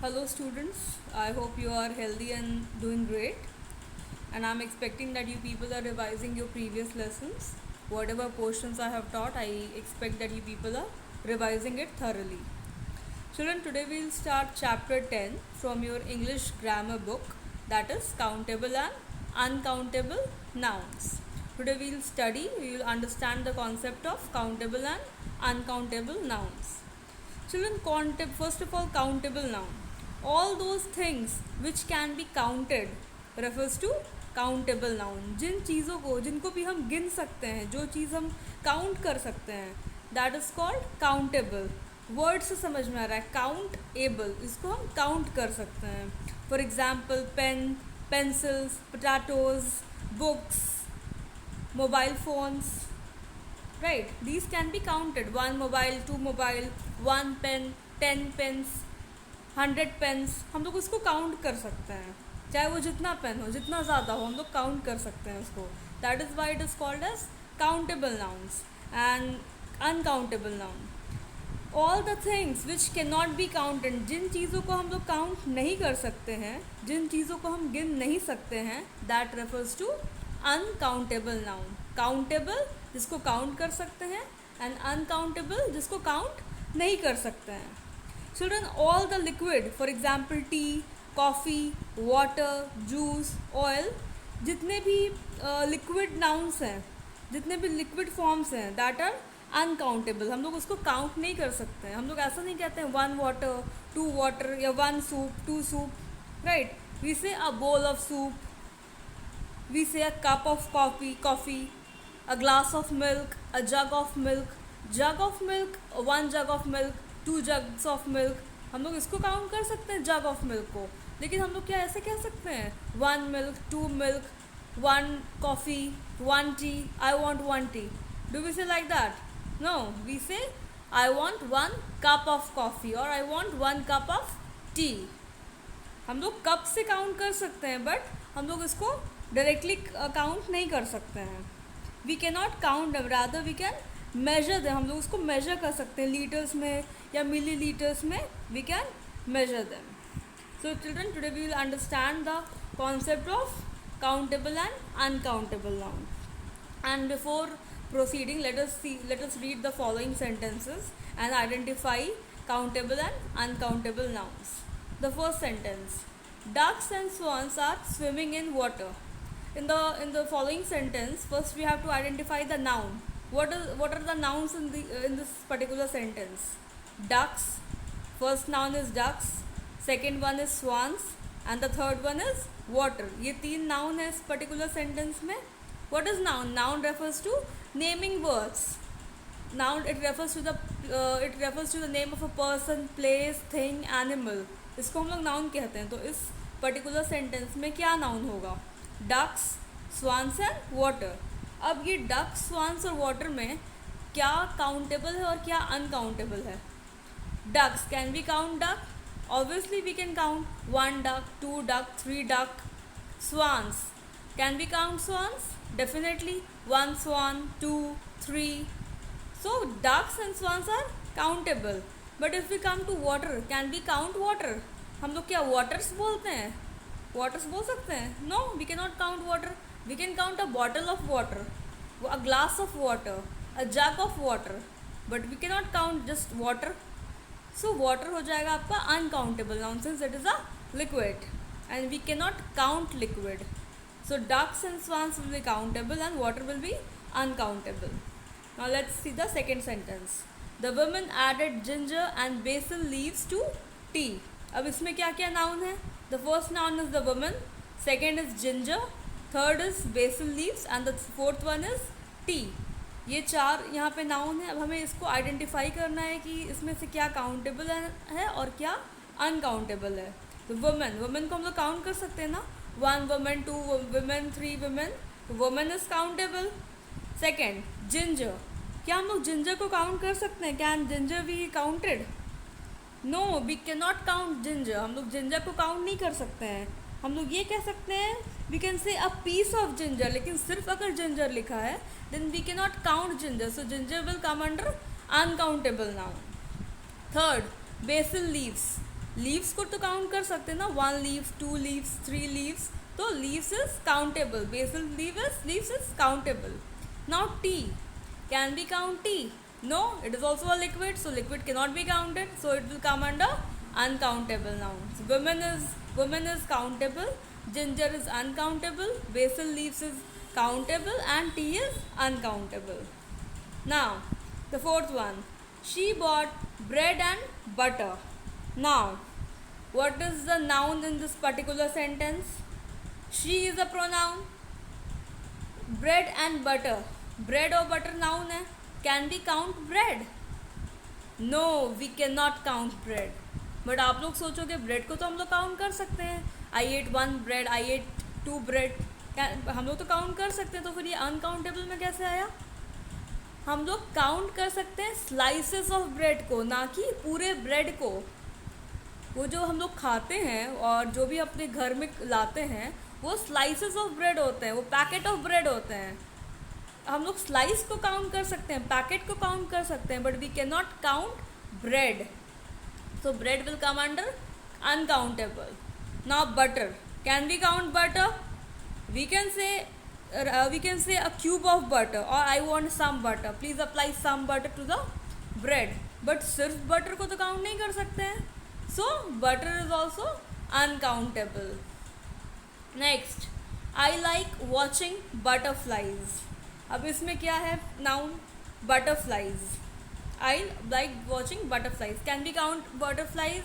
Hello students, I hope you are healthy and doing great, and I'm expecting that you people are revising your previous lessons. Whatever portions I have taught, I expect that you people are revising it thoroughly. Children, today we'll start chapter 10 from your English grammar book, that is countable and uncountable nouns. Today we will understand the concept of countable and uncountable nouns. Children, first of all, countable noun. All those things which can be counted refers to countable noun. जिन चीज़ों को जिनको भी हम गिन सकते हैं, जो चीज़ हम काउंट कर सकते हैं, that is called countable. Word से समझ में आ रहा है, काउंट एबल, इसको हम काउंट कर सकते हैं. For example pen, pencils, potatoes, books, mobile phones, right, these can be counted. One mobile, two mobile, one pen, 10 pens, 100 pens. हम लोग उसको काउंट कर सकते हैं, चाहे वो जितना पेन हो, जितना ज़्यादा हो, हम लोग काउंट कर सकते हैं उसको. That is why it is called as countable nouns and uncountable noun. All the things which can not be counted, जिन चीज़ों को हम लोग काउंट नहीं कर सकते हैं, जिन चीज़ों को हम गिन नहीं सकते हैं, that refers to uncountable noun. Countable जिसको काउंट कर सकते हैं, एंड अनकाउंटेबल जिसको काउंट नहीं कर सकते हैं. Children, all the liquid, for example T, coffee, water, juice, oil, जितने भी लिक्विड नाउन्स हैं, जितने भी लिक्विड फॉर्म्स हैं, दैट आर अनकाउंटेबल. हम लोग उसको काउंट नहीं कर सकते हैं. हम लोग ऐसा नहीं कहते हैं वन वाटर, टू वाटर, या one soup, two soup, right. We say a bowl of soup, we say a cup of coffee, a glass of milk, a jug of milk, one jug of milk, two jugs of milk. हम लोग इसको count कर सकते हैं जग of milk को, लेकिन हम लोग क्या ऐसे कह सकते हैं one milk, two milk, one coffee, one tea, I want one tea. Do we say like that? No, we say I want one cup of coffee और I want one cup of tea. हम लोग cup से count कर सकते हैं, but हम लोग इसको डायरेक्टली काउंट नहीं कर सकते हैं. We can not count them, rather we can measure them. हम लोग उसको मेजर कर सकते हैं लीटर्स में या मिली लीटर्स में. We can measure them. So children, today we will understand the concept of countable and uncountable noun. And before proceeding, let us read the following sentences and identify countable and uncountable nouns. The first sentence: ducks and swans are swimming in water. In the following sentence, first we have to identify the noun. What are the nouns in this particular sentence? Ducks. First noun is ducks. Second one is swans, and the third one is water. ये तीन noun है इस particular sentence में. What is noun? Noun refers to naming words. Noun, it refers to the name of a person, place, thing, animal. इसको हम लोग noun कहते हैं. तो इस particular sentence में क्या noun होगा? Ducks, swans and water. अब ये ducks, swans और water में क्या countable है और क्या uncountable है? Ducks, can we count duck? Obviously we can count one duck, two duck, three duck. Swans, can we count swans? Definitely, one swan, two, three. So ducks and swans are countable. But if we come to water, can we count water? हम लोग क्या waters बोलते हैं? Waters बोल सकते हैं? No, we cannot count water. We can count a bottle of water, a glass of water, a jug of water, but we cannot count just water. So water हो जाएगा आपका uncountable noun since it is a liquid, and we cannot count liquid. So ducks and swans will be countable and water will be uncountable. Now let's see the second sentence. The woman added ginger and basil leaves to tea. अब इसमें क्या क्या noun है? The first noun is the woman, second is ginger, third is basil leaves, and the fourth one is tea. ये चार यहाँ पे noun है. अब हमें इसको आइडेंटिफाई करना है कि इसमें से क्या काउंटेबल है और क्या अनकाउंटेबल है. तो वुमेन को हम लोग काउंट कर सकते हैं ना. One woman, two women, three women. Woman is countable. Second, ginger. क्या हम लोग ginger को काउंट कर सकते हैं? Can ginger be counted? No, we cannot count ginger. हम लोग ginger को काउंट नहीं कर सकते हैं. हम लोग ये कह सकते हैं we can say a piece of ginger, लेकिन सिर्फ अगर ginger लिखा है then we cannot count ginger. So ginger will come under uncountable noun. Third, basil leaves. Leaves को तो काउंट कर सकते हैं ना, 1 लीव, 2 लीव्स, 3 लीव्स, तो leaves is countable, basil leaves is countable. Now tea, can we count tea? No, it is also a liquid, so liquid cannot be counted, so it will come under uncountable nouns. Women is countable, ginger is uncountable, basil leaves is countable, and tea is uncountable. Now the fourth one, she bought bread and butter. Now what is the noun in this particular sentence? She is a pronoun. Bread and butter, bread और butter noun है. Can we count bread? No, we cannot count bread. But आप लोग सोचोगे bread को तो हम लोग count कर सकते हैं. I ate 1 bread, I ate 2 bread, हम लोग तो काउंट कर सकते हैं. तो फिर ये अनकाउंटेबल में कैसे आया? हम लोग काउंट कर सकते हैं स्लाइसेस ऑफ ब्रेड को, ना कि पूरे ब्रेड को. वो जो हम लोग खाते हैं और जो भी अपने घर में लाते हैं वो स्लाइसेस ऑफ ब्रेड होते हैं, वो पैकेट ऑफ ब्रेड होते हैं. हम लोग स्लाइस को काउंट कर सकते हैं, पैकेट को काउंट कर सकते हैं, but we can not count bread. So bread will come under uncountable. Now butter, can we count butter? We can say a cube of butter, or I want some butter, please apply some butter to the bread. But सिर्फ butter को तो count नहीं कर सकते हैं. So butter is also uncountable. Next, I like watching butterflies. अब इसमें क्या है noun? Butterflies. I like watching butterflies. Can we count butterflies?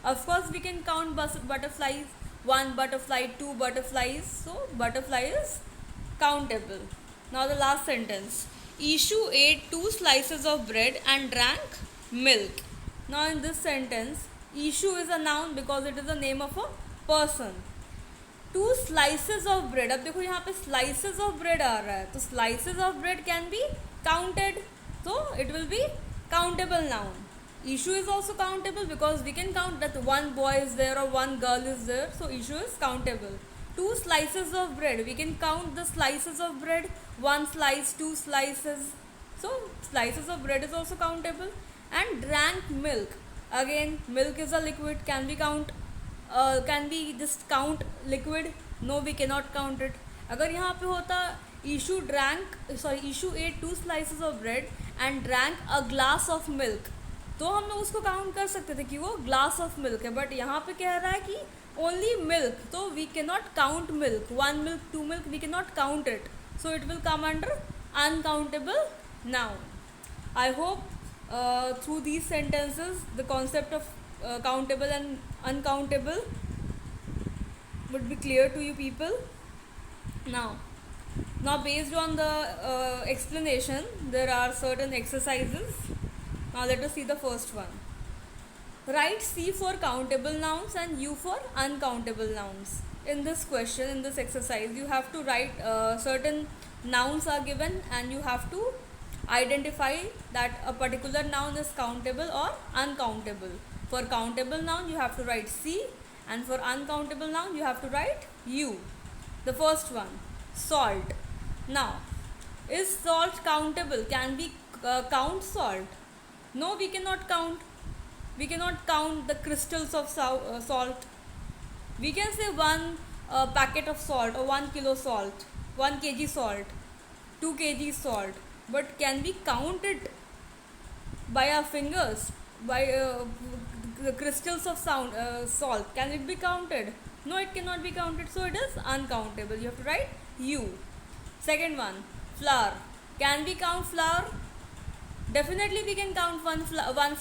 Of course we can count butterflies. 1 butterfly, 2 butterflies, so butterfly is countable. Now the last sentence, Ishu ate 2 slices of bread and drank milk. Now in this sentence, Ishu is a noun because it is the name of a person. 2 slices of bread, अब देखो यहाँ पे slices of bread आ रहा है, तो slices of bread can be counted, so it will be countable noun. Issue is also countable because we can count that 1 boy is there or 1 girl is there, so issue is countable. 2 slices of bread, we can count the slices of bread, 1 slice, 2 slices, so slices of bread is also countable. And drank milk, again milk is a liquid. Can we count can we just count liquid? No, we cannot count it. अगर यहाँ पे होता issue ate 2 slices of bread and drank a glass of milk, तो हम लोग उसको count कर सकते थे कि वो ग्लास ऑफ मिल्क है. बट यहाँ पे कह रहा है कि ओनली मिल्क, तो we can not count milk. 1 milk, 2 milk, we can not count it, so it will come under uncountable noun. I hope through these sentences the concept of countable and uncountable would be clear to you people. Now based on the explanation, there are certain exercises. Now let us see the first one. Write C for countable nouns and U for uncountable nouns. In this question, in this exercise, you have to write certain nouns are given and you have to identify that a particular noun is countable or uncountable. For countable noun, you have to write C, and for uncountable noun, you have to write U. The first one, salt. Now, is salt countable? Can we count salt? No, we cannot count. We cannot count the crystals of salt. We can say 1 packet of salt or 1 kilo salt, 1 kg salt, 2 kg salt. But can we count it by our fingers? By the crystals of salt, can it be counted? No, it cannot be counted, so it is uncountable. You have to write U. Second one, flour. Can we count flour? Definitely we can count 1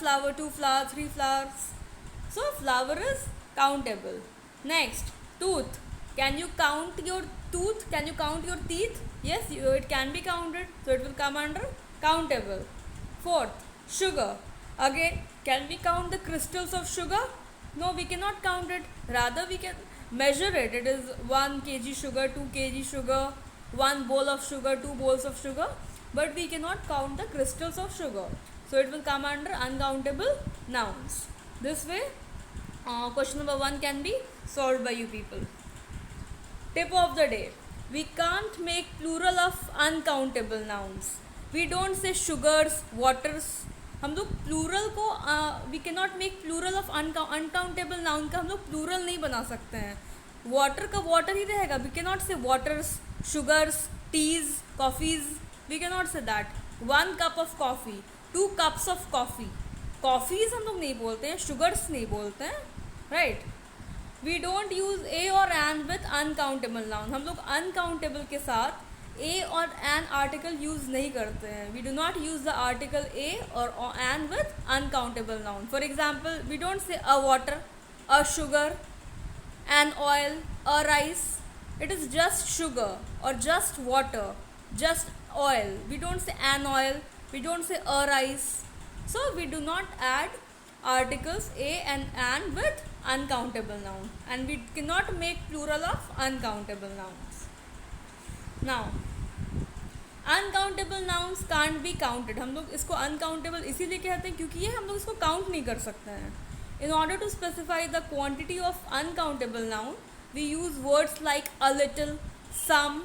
flower, 2 flowers, 3 flowers. So flower is countable. Next, tooth. Can you count your tooth? Can you count your teeth? Yes, it can be counted, so it will come under countable. Fourth, sugar. Again, can we count the crystals of sugar? No, we cannot count it. Rather, we can measure it. It is 1 kg sugar, 2 kg sugar, 1 bowl of sugar, 2 bowls of sugar. But we cannot count the crystals of sugar, so it will come under uncountable nouns. This way, question number 1 can be solved by you people. Tip of the day: we can't make plural of uncountable nouns. We don't say sugars, waters. हम लोग plural को we can not make plural of uncountable noun का हम लोग plural नहीं बना सकते हैं. वाटर का वाटर ही रहेगा. We can not say waters, sugars, teas, coffees. We can not say that. 1 cup of coffee, 2 cups of coffee. Coffees हम लोग नहीं बोलते हैं, शुगर्स नहीं बोलते हैं, right. We don't use a और एन विथ अनकाउंटेबल नाउन. हम लोग अनकाउंटेबल के साथ ए और एन आर्टिकल यूज़ नहीं करते हैं. We do not use the article A और an with uncountable noun. For example, we don't say a water, a sugar, an oil, a rice. It is just sugar or just water, just oil. We don't say an oil, we don't say a rice. So we do not add articles a and an with uncountable noun, and we cannot make plural of uncountable nouns. Now uncountable nouns can't be counted. हम लोग इसको uncountable इसीलिए कहते हैं क्योंकि ये हम लोग इसको count नहीं कर सकते हैं. In order to specify the quantity of uncountable noun, we use words like a little, some,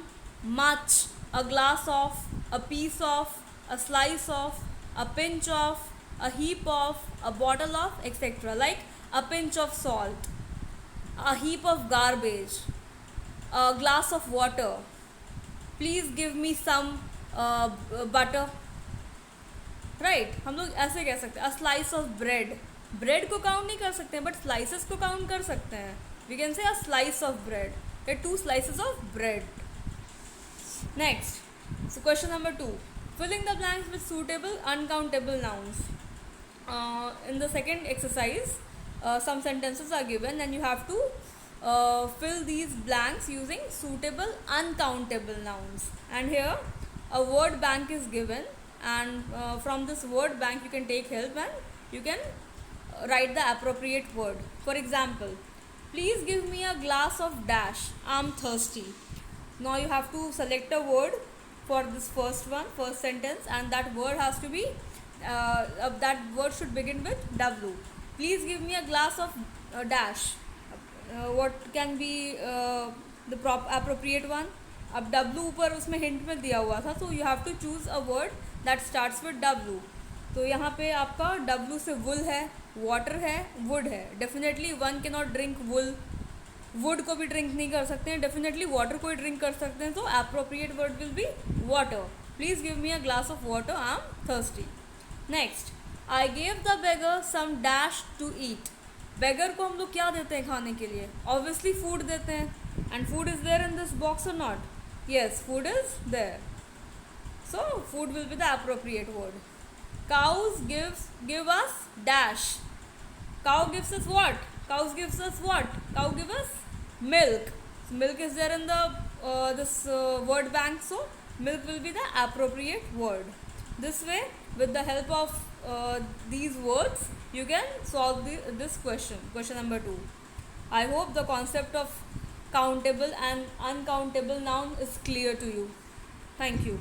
much, a glass of, a piece of, a slice of, a pinch of, a heap of, a bottle of, etc. Like a pinch of salt, a heap of garbage, a glass of water. Please give me some butter. Right? हम लोग ऐसे कह सकते हैं. A slice of bread. Bread को count नहीं कर सकते हैं बट स्लाइसेस को काउंट कर सकते हैं. वी कैन से अ स्लाइस ऑफ ब्रेड या 2 slices of bread. Next, so question number 2, filling the blanks with suitable uncountable nouns. In the second exercise some sentences are given and you have to fill these blanks using suitable uncountable nouns. And here a word bank is given, and from this word bank you can take help and you can write the appropriate word. For example, please give me a glass of dash, I'm thirsty. Now you have to select a word for this first sentence, and that word has to be that word should begin with W. Please give me a glass of dash. What can be the appropriate one? अब W ऊपर उसमें hint में दिया हुआ था, so you have to choose a word that starts with W. तो यहाँ पे आपका W से वुल है, वाटर है, वुड है. डेफिनेटली वन के नॉट ड्रिंक वुल. वुड को भी ड्रिंक नहीं कर सकते हैं. डेफिनेटली वाटर को ही ड्रिंक कर सकते हैं. तो appropriate word will be water. Please give me a glass of water, I am thirsty. Next, I gave the beggar some dash to eat. Beggar को हम लोग क्या देते हैं खाने के लिए? ऑब्वियसली फूड देते हैं. And food is there in this box or not? Yes, food is there. So food will be the appropriate word. Cows give us dash. Cow gives us what? Cows gives us what? Cow gives us milk. So milk is there in the this word bank, so milk will be the appropriate word. This way, with the help of these words, you can solve this question. Question number 2. I hope the concept of countable and uncountable noun is clear to you. Thank you.